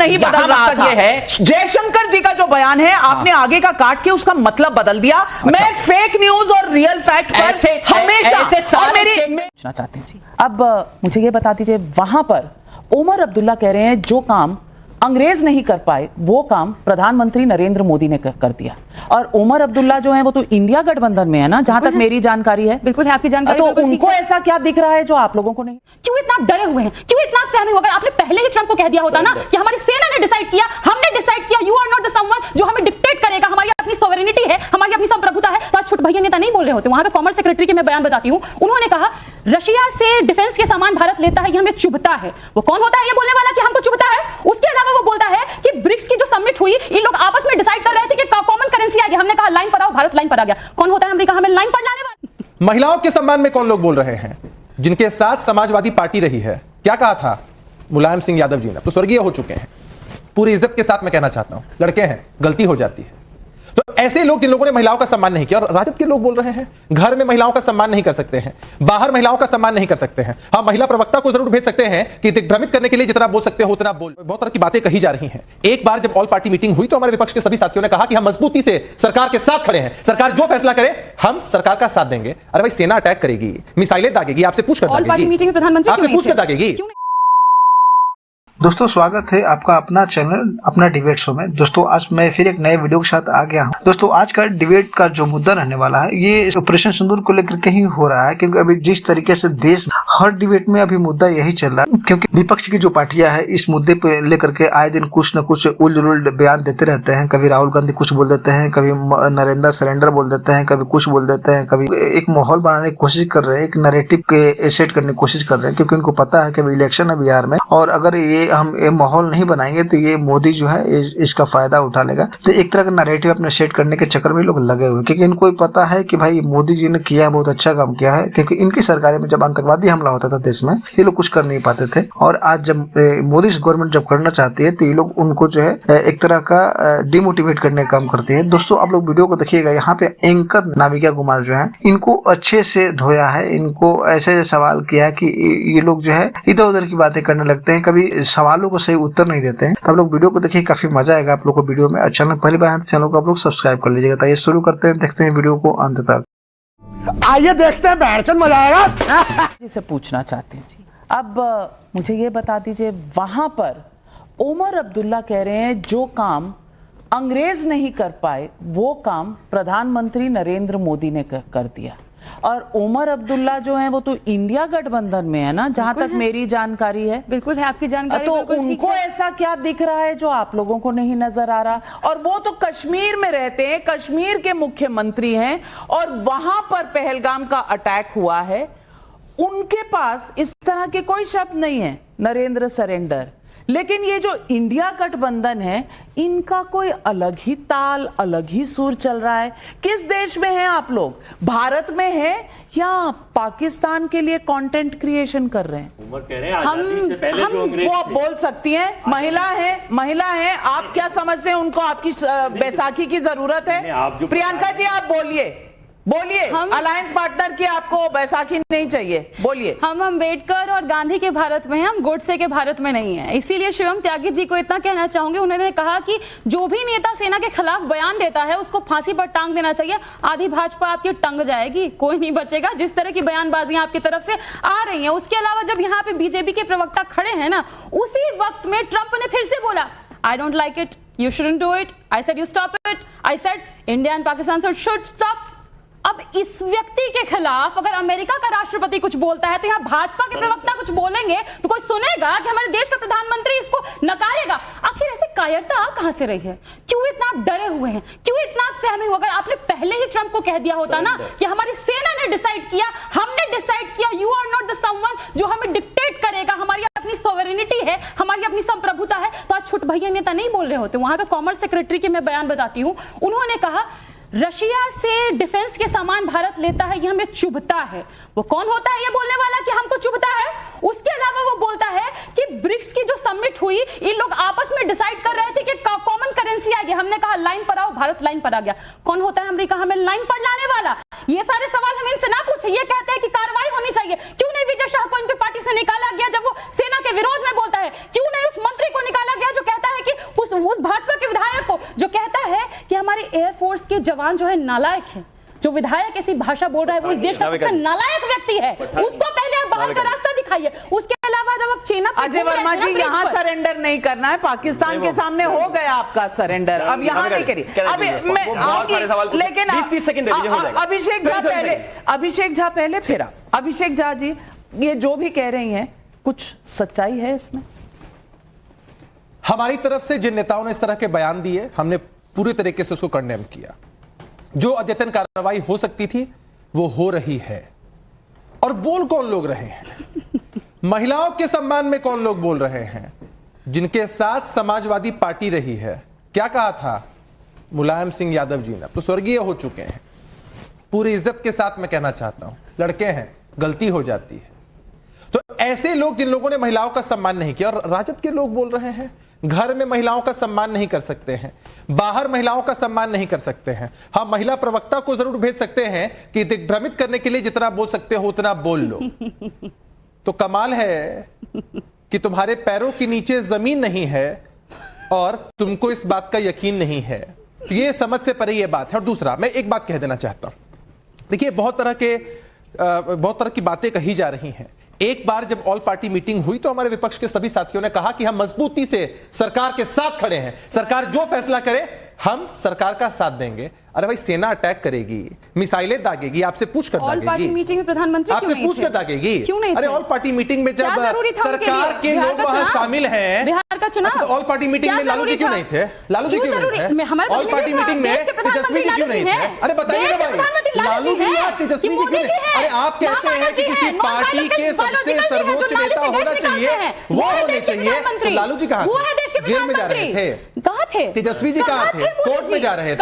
नहीं बदल रहा था। ये है जयशंकर जी का जो बयान है, आपने आगे का काट के उसका मतलब बदल दिया। अच्छा। मैं फेक न्यूज और रियल फैक्ट पर हमेशा और मेरी पूछना चाहते हैं। अब मुझे ये बता दीजिए, वहां पर उमर अब्दुल्ला कह रहे हैं जो काम अंग्रेज नहीं कर पाए वो काम प्रधानमंत्री नरेंद्र मोदी ने कर दिया। और उमर अब्दुल्ला जो है वो तो इंडिया गठबंधन में है ना, जहां तक मेरी जानकारी है। बिल्कुल है, आपकी जानकारी। तो उनको ऐसा क्या दिख रहा है जो आप लोगों को नहीं? क्यों इतना डरे हुए हैं, क्यों इतना सहमे हुए? अगर आपने पहले ही ट्रंप को कह दिया होता ना कि हमारी सेना ने डिसाइड किया, हमने डिसाइड किया, you are not the someone जो हमें डिक्टेट करेगा, हमारी अपनी सॉवरेनिटी है, हमारी अपनी संप्रभुता है, तो आज छोटे भैया नेता नहीं बोल रहे होते। वहां का कॉमर्स सेक्रेटरी के मैं बयान बताती हूं, उन्होंने कहा रशिया से डिफेंस के सामान भारत लेता है, ये हमें चुभता है। वो कौन होता है ये बोलने वाला कि हमको चुभता है? उसके अलावा वो बोलता है कि ब्रिक्स की जो समिट हुई, इन लोग आपस में डिसाइड कर रहे थे कि कॉमन करेंसी आ गया, हमने कहा लाइन पर आओ, भारत लाइन पर आ गया। कौन होता है अमेरिका हमें लाइन पर लाने वाला? महिलाओं के सम्मान में कौन लोग बोल रहे हैं जिनके साथ समाजवादी पार्टी रही है? क्या कहा था मुलायम सिंह यादव जी ने? तो स्वर्गीय हो चुके हैं। पूरी इज्जत के साथ मैं कहना चाहता हूं, लड़के हैं, गलती हो जाती है। तो ऐसे लोग जिन लोगों ने महिलाओं का सम्मान नहीं किया, और राजद के लोग बोल रहे हैं घर में महिलाओं का सम्मान नहीं कर सकते हैं, बाहर महिलाओं का सम्मान नहीं कर सकते हैं। हाँ, महिला प्रवक्ता को जरूर भेज सकते हैं कि दिग्भ्रमित करने के लिए जितना बोल सकते हो उतना बोल। बहुत तरह की बातें कही जा रही हैं। एक बार जब ऑल पार्टी मीटिंग हुई तो हमारे विपक्ष के सभी साथियों ने कहा कि हम मजबूती से सरकार के साथ खड़े हैं, सरकार जो फैसला करे हम सरकार का साथ देंगे। अरे भाई, सेना अटैक करेगी, मिसाइलें दागेगी, आपसे पूछकर दागेगी, आपसे पूछकर दागेगी। दोस्तों स्वागत है आपका अपना चैनल अपना डिबेट शो में। दोस्तों आज मैं फिर एक नए वीडियो के साथ आ गया हूं। दोस्तों आज का डिबेट का जो मुद्दा रहने वाला है ये ऑपरेशन सिंदूर को लेकर के ही हो रहा है, क्योंकि अभी जिस तरीके से देश हर डिबेट में अभी मुद्दा यही चल रहा है, क्योंकि विपक्ष की जो पार्टियां है इस मुद्दे पे लेकर के आए दिन कुछ न कुछ उल्ट बयान देते रहते हैं। कभी राहुल गांधी कुछ बोल देते हैं, कभी नरेंद्र सरेंडर बोल देते हैं, कभी कुछ बोल देते हैं, कभी एक माहौल बनाने की कोशिश कर रहे हैं, एक नैरेटिव के सेट करने की कोशिश कर रहे हैं, क्योंकि उनको पता है कि अभी इलेक्शन है बिहार में, और अगर ये हम माहौल नहीं बनाएंगे तो ये मोदी जो है इसका फायदा उठा लेगा। तो एक तरह का नैरेटिव अपने सेट करने के चक्कर में लोग लगे हुए, क्योंकि इनको पता है कि भाई मोदी जी ने किया बहुत अच्छा काम किया है, क्योंकि इनकी सरकार में जब आतंकवादी हमला होता था देश में ये लोग कुछ कर नहीं पाते थे, और आज जब मोदी गवर्नमेंट जब करना चाहती है तो ये लोग उनको जो है एक तरह का डिमोटिवेट करने का काम करते हैं। दोस्तों आप लोग वीडियो को देखिएगा, यहाँ पे एंकर नाविका कुमार जो है इनको अच्छे से धोया है, इनको ऐसे सवाल किया है कि ये लोग जो है इधर उधर की बातें करने लगते हैं, कभी सवालों को सही उत्तर नहीं देते हैं। तो आप लोग वीडियो को देखिए, काफी मजा आएगा आप लोग को वीडियो में। चैनल पहली बार चैनल को आप लोग सब्सक्राइब कर लीजिएगा। तो ये शुरू करते हैं, देखते हैं वीडियो को अंत तक। आइए देखते हैं, बैठचंद मजा आएगा। से पूछना चाहते हैं। अब मुझे ये बता दीजिए, वहां पर उमर अब्दुल्ला कह रहे हैं जो काम अंग्रेज नहीं कर पाए वो काम प्रधानमंत्री नरेंद्र मोदी ने कर दिया। और उमर अब्दुल्ला जो है वो तो इंडिया गठबंधन में है ना, जहां तक मेरी जानकारी है। बिल्कुल है, आपकी जानकारी। तो उनको ऐसा क्या दिख रहा है जो आप लोगों को नहीं नजर आ रहा? और वो तो कश्मीर में रहते हैं, कश्मीर के मुख्यमंत्री हैं, और वहां पर पहलगाम का अटैक हुआ है। उनके पास इस तरह के कोई शब्द नहीं है, नरेंद्र सरेंडर। लेकिन ये जो इंडिया गठबंधन है इनका कोई अलग ही ताल, अलग ही सुर चल रहा है। किस देश में हैं आप लोग? भारत में हैं या पाकिस्तान के लिए कंटेंट क्रिएशन कर रहे हैं? उमर कह रहे हैं आजादी से पहले जो अंग्रेज वो बोल सकती हैं, महिला है। आप क्या समझते हैं उनको आपकी बैसाखी की जरूरत है? प्रियंका जी आप बोलिए, अलायंस पार्टनर की आपको बैसाखी नहीं चाहिए, बोलिए। हम अम्बेडकर और गांधी के भारत में हैं, हम गोडसे के भारत में नहीं है। इसीलिए शिवम त्यागी जी को इतना कहना चाहूंगी, उन्होंने कहा कि जो भी नेता सेना के खिलाफ बयान देता है उसको फांसी पर टांग देना चाहिए। आधी भाजपा आपकी टंग जाएगी, कोई नहीं बचेगा जिस तरह की बयानबाजियां आपकी तरफ से आ रही हैं। उसके अलावा जब यहाँ पे बीजेपी के प्रवक्ता खड़े हैं ना, उसी वक्त में ट्रंप ने फिर से बोला I don't like it, you shouldn't do it, I said you stop it, I said India and Pakistan should stop. अब इस व्यक्ति के खिलाफ अगर अमेरिका का राष्ट्रपति कुछ बोलता है तो यहाँ भाजपा के प्रवक्ता कुछ बोलेंगे तो कोई सुनेगा कि हमारे देश का प्रधानमंत्री इसको नकारेगा? आखिर ऐसी कायरता कहां से रही है? क्यों इतना आप डरे हुए हैं, क्यों इतना आप सहमे हुए? अगर आपने पहले ही ट्रंप को कह दिया होता ना कि हमारी सेना ने डिसाइड किया, हमने डिसाइड किया, you are not the someone जो हमें डिक्टेट करेगा, हमारी अपनी सॉवरेनिटी है, हमारी अपनी संप्रभुता है, तो आज छोटे भैया नेता नहीं बोल रहे होते। वहां का कॉमर्स सेक्रेटरी के मैं बयान बताती हूं, उन्होंने कहा रशिया से डिफेंस के सामान भारत लेता है, ये हमें चुभता है। वो कौन होता है ये बोलने वाला कि हमको चुभता है? उसके अलावा वो बोलता है कि ब्रिक्स की जो समिट हुई, इन लोग आपस में डिसाइड कर रहे थे कि कॉमन करेंसी आ गया, हमने कहा लाइन पर आओ, भारत लाइन पर आ गया। कौन होता है अमेरिका हमें लाइन पर लाने वाला? ये सारे सवाल हम इनसे ना पूछे। ये कहते हैं कि कार्रवाई होनी चाहिए, क्यों नहीं विजय शाह को इनकी पार्टी से निकाला गया जब वो सेना के विरोध में बोलता है? क्यों नहीं उस मंत्री को निकाला गया जो कहता है एयरफोर्स के जवान जो है नालायक है, जो विधायक ऐसी भाषा बोल रहा है वो इस देश का सबसे नालायक व्यक्ति है, उसको पहले आप बाहर का रास्ता दिखाइए। उसके अलावा जब आप चीन अजय वर्मा जी यहाँ सरेंडर नहीं करना है, पाकिस्तान के सामने हो गया आपका सरेंडर, अब यहाँ नहीं करिए। अभी मैं लेकिन अभिषेक झा पहले फिर अभिषेक झा जी, ये जो भी कह रही हैं कुछ सच्चाई है इसमें? हमारी तरफ से जिन नेताओं ने इस तरह के बयान दिए, हमने पूरी तरीके से उसको कंडेम किया। जो अद्यतन कार्रवाई हो सकती थी वो हो रही है। और बोल कौन लोग रहे हैं? महिलाओं के सम्मान में कौन लोग बोल रहे हैं? जिनके साथ समाजवादी पार्टी रही है। क्या कहा था मुलायम सिंह यादव जी ने? अब तो स्वर्गीय हो चुके हैं। पूरी इज्जत के साथ मैं कहना चाहता हूं, लड़के हैं, गलती हो जाती है। तो ऐसे लोग जिन लोगों ने महिलाओं का सम्मान नहीं किया, और राजद के लोग बोल रहे हैं घर में महिलाओं का सम्मान नहीं कर सकते हैं, बाहर महिलाओं का सम्मान नहीं कर सकते हैं। हम महिला प्रवक्ता को जरूर भेज सकते हैं कि दिग्भ्रमित करने के लिए जितना बोल सकते हो उतना बोल लो। तो कमाल है कि तुम्हारे पैरों के नीचे जमीन नहीं है और तुमको इस बात का यकीन नहीं है। ये समझ से परे ये बात है। और दूसरा, मैं एक बात कह देना चाहता हूं। देखिए, बहुत तरह की बातें कही जा रही हैं। एक बार जब ऑल पार्टी मीटिंग हुई तो हमारे विपक्ष के सभी साथियों ने कहा कि हम मजबूती से सरकार के साथ खड़े हैं, सरकार जो फैसला करे हम सरकार का साथ देंगे। अरे भाई, सेना अटैक करेगी, मिसाइलें दागेगी, आपसे पूछ कर दागेगी। ऑल पार्टी मीटिंग में प्रधानमंत्री आपसे पूछ कर दागेगी। क्यों नहीं? अरे ऑल पार्टी मीटिंग में जब सरकार के लोग वहां शामिल हैं, बिहार का चुनाव, तो ऑल पार्टी मीटिंग में लालू जी क्यों नहीं थे? लालू जी क्यों नहीं थे? ऑल पार्टी मीटिंग में तेजस्वी जी क्यों नहीं थे? अरे बताइए ना भाई, लालू जी या तेजस्वी जी क्यों नहीं? अरे आप कहते हैं कि किसी पार्टी के सबसे सर्वोच्च नेता होना चाहिए, वो होने चाहिए, तो लालू जी कहां थे? जेल में जा रहे थे। कहां थे? तेजस्वी जी कहां थे? कोर्ट में जा रहे थे।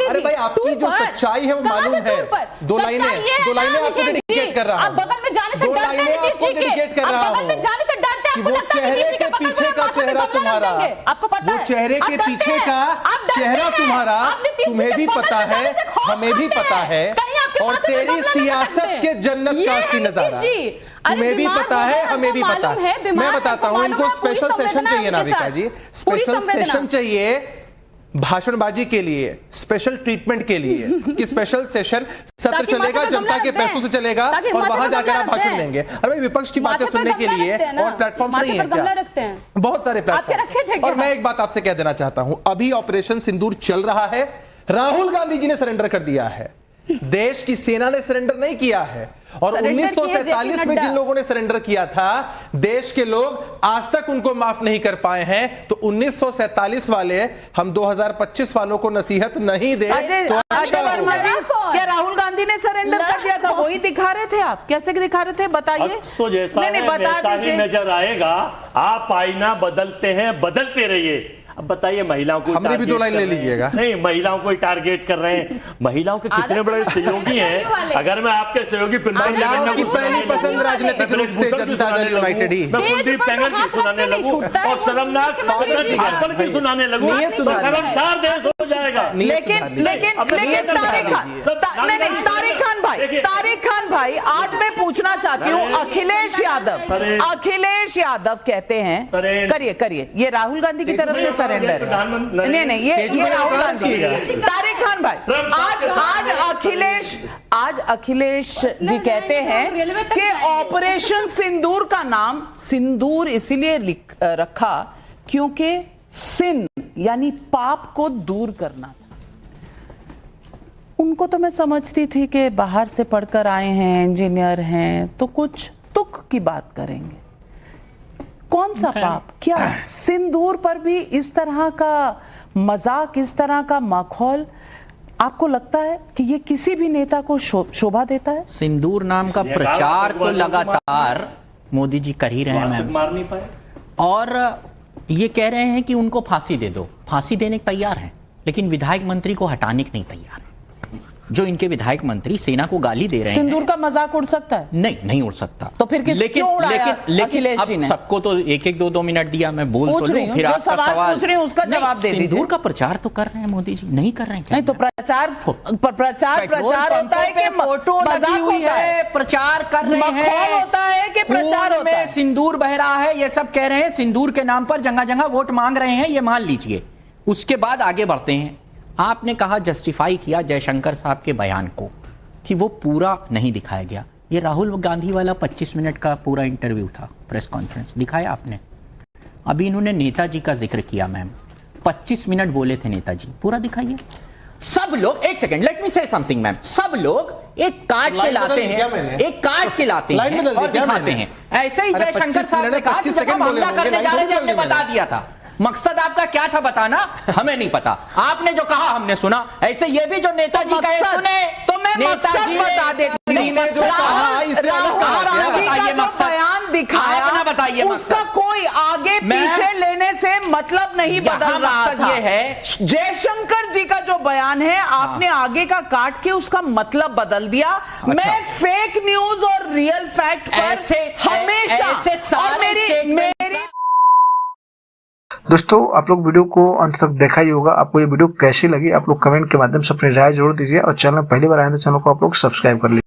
अरे भाई, आपकी जो सच्चाई है वो मालूम है। दो लाइनें आपको डेडिकेट कर रहा हूं। बगल में जाने से दो लाइनें आपको डेडिकेट कर रहा हूं कि वो चेहरे के पीछे का चेहरा तुम्हारा, वो चेहरे के पीछे का चेहरा तुम्हारा, तुम्हें भी पता है, हमें भी पता है। और तेरी सियासत के जन्नत का असली नजारा तुम्हें भी पता है, हमें भी पता है। मैं बताता हूं, इनको स्पेशल सेशन चाहिए नाविका जी, स्पेशल सेशन चाहिए भाषणबाजी के लिए, स्पेशल ट्रीटमेंट के लिए, कि स्पेशल सेशन सत्र चलेगा, जनता के पैसों से चलेगा और वहां जाकर आप भाषण देंगे। अरे भाई, विपक्ष की बातें सुनने के लिए और प्लेटफॉर्म्स नहीं है क्या? बहुत सारे प्लेटफॉर्म। और मैं एक बात आपसे कह देना चाहता हूं, अभी ऑपरेशन सिंदूर चल रहा है, राहुल गांधी जी ने सरेंडर कर दिया है, देश की सेना ने सरेंडर नहीं किया है। और 1947 में जिन लोगों ने सरेंडर किया था, देश के लोग आज तक उनको माफ नहीं कर पाए हैं। तो 1947 वाले हम 2025 वालों को नसीहत नहीं दे तो अजय वर्मा जी, क्या राहुल गांधी ने सरेंडर कर दिया था? वही दिखा रहे थे आप, कैसे दिखा रहे थे बताइए? तो जैसा नहीं, बता दीजिए। नजर आएगा, आप आईना बदलते हैं, बदलते रहिए। अब बताइए, महिलाओं को हमने भी दो लाइन ले लीजिएगा। नहीं, महिलाओं को टारगेट कर रहे हैं। महिलाओं के कितने बड़े सहयोगी हैं। अगर मैं आपके सहयोगी महिलाओं की पहली पसंद राजनीतिक रूप से जनता दल यूनाइटेड ही, मैं कुलदीप सेंगर की सुनाने लगूं और शर्मनाक भाजपा की सुनाने लगूं तो शर्मसार देश हो जाएगा। लेकिन तारिक खान भाई, आज मैं पूछना चाहती हूँ, अखिलेश यादव कहते हैं, करिए, ये राहुल गांधी की तरफ से सरेंडर, नहीं, ये राहुल गांधी। तारिक खान भाई, आज अखिलेश जी कहते हैं कि ऑपरेशन सिंदूर का नाम सिंदूर इसीलिए रखा क्योंकि सिन यानी पाप को दूर करना था। उनको तो मैं समझती थी कि बाहर से पढ़कर आए हैं, इंजीनियर हैं, तो कुछ तुक की बात करेंगे। कौन सा पाप? क्या सिंदूर पर भी इस तरह का मजाक, इस तरह का माहौल आपको लगता है कि ये किसी भी नेता को शोभा देता है? सिंदूर नाम का प्रचार तो लगातार मोदी जी कर ही रहे हैं मैम, मार नहीं पाए। और ये कह रहे हैं कि उनको फांसी दे दो, फांसी देने को तैयार हैं, लेकिन विधायक मंत्री को हटाने को नहीं तैयार है। जो इनके विधायक मंत्री सेना को गाली दे रहे हैं, सिंदूर का मजाक उड़ सकता है? नहीं उड़ सकता। तो फिर क्यों उड़ाया अखिलेश जी ने? सबको तो एक दो मिनट दिया, मैं बोल तो लूं, फिर आपका सवाल पूछ रही हूं, उसका जवाब दे दीजिए। सिंदूर का प्रचार तो कर रहे हैं मोदी जी, नहीं कर रहे हैं? नहीं तो प्रचार होता है कि फोटो लगी हुई है, प्रचार कर रहे हैं, होता है कि प्रचार होता है? सिंदूर बह रहा है, ये सब कह रहे हैं, सिंदूर के नाम पर जगह जगह वोट मांग रहे हैं, ये मान लीजिए। उसके बाद आगे बढ़ते हैं, आपने कहा, जस्टिफाई किया जयशंकर साहब के बयान को कि वो पूरा नहीं दिखाया गया। ये राहुल गांधी वाला 25 मिनट का पूरा इंटरव्यू था, प्रेस कॉन्फ्रेंस दिखाया आपने। अभी इन्होंने नेताजी का जिक्र किया मैम, 25 मिनट बोले थे नेताजी, पूरा दिखाइए। सब लोग, एक सेकंड, लेट मी से समथिंग मैम, सब लोग एक काट के लाते हैं, एक काट के लाते हैं और दिखाते हैं। ऐसे ही जयशंकर साहब ने कहा जब हम हमला करने जा रहे थे हमने बता दिया था। मकसद आपका क्या था बताना, हमें नहीं पता। आपने जो कहा हमने सुना। ऐसे ये भी जो नेताजी का सुने तो मैं मकसद बता देती हूं। बयान दिखाया, आप ना बताइए उसका कोई आगे पीछे लेने से मतलब नहीं बदल रहा था। ये है जयशंकर जी का जो बयान है, आपने आगे का काट के उसका मतलब बदल दिया। मैं फेक न्यूज और रियल फैक्ट पर हमेशा और मेरी दोस्तों आप लोग वीडियो को अंत तक देखा ही होगा। आपको ये वीडियो कैसी लगी आप लोग कमेंट के माध्यम से अपनी राय जरूर दीजिए और चैनल पहली बार आए तो चैनल को आप लोग सब्सक्राइब कर लीजिए।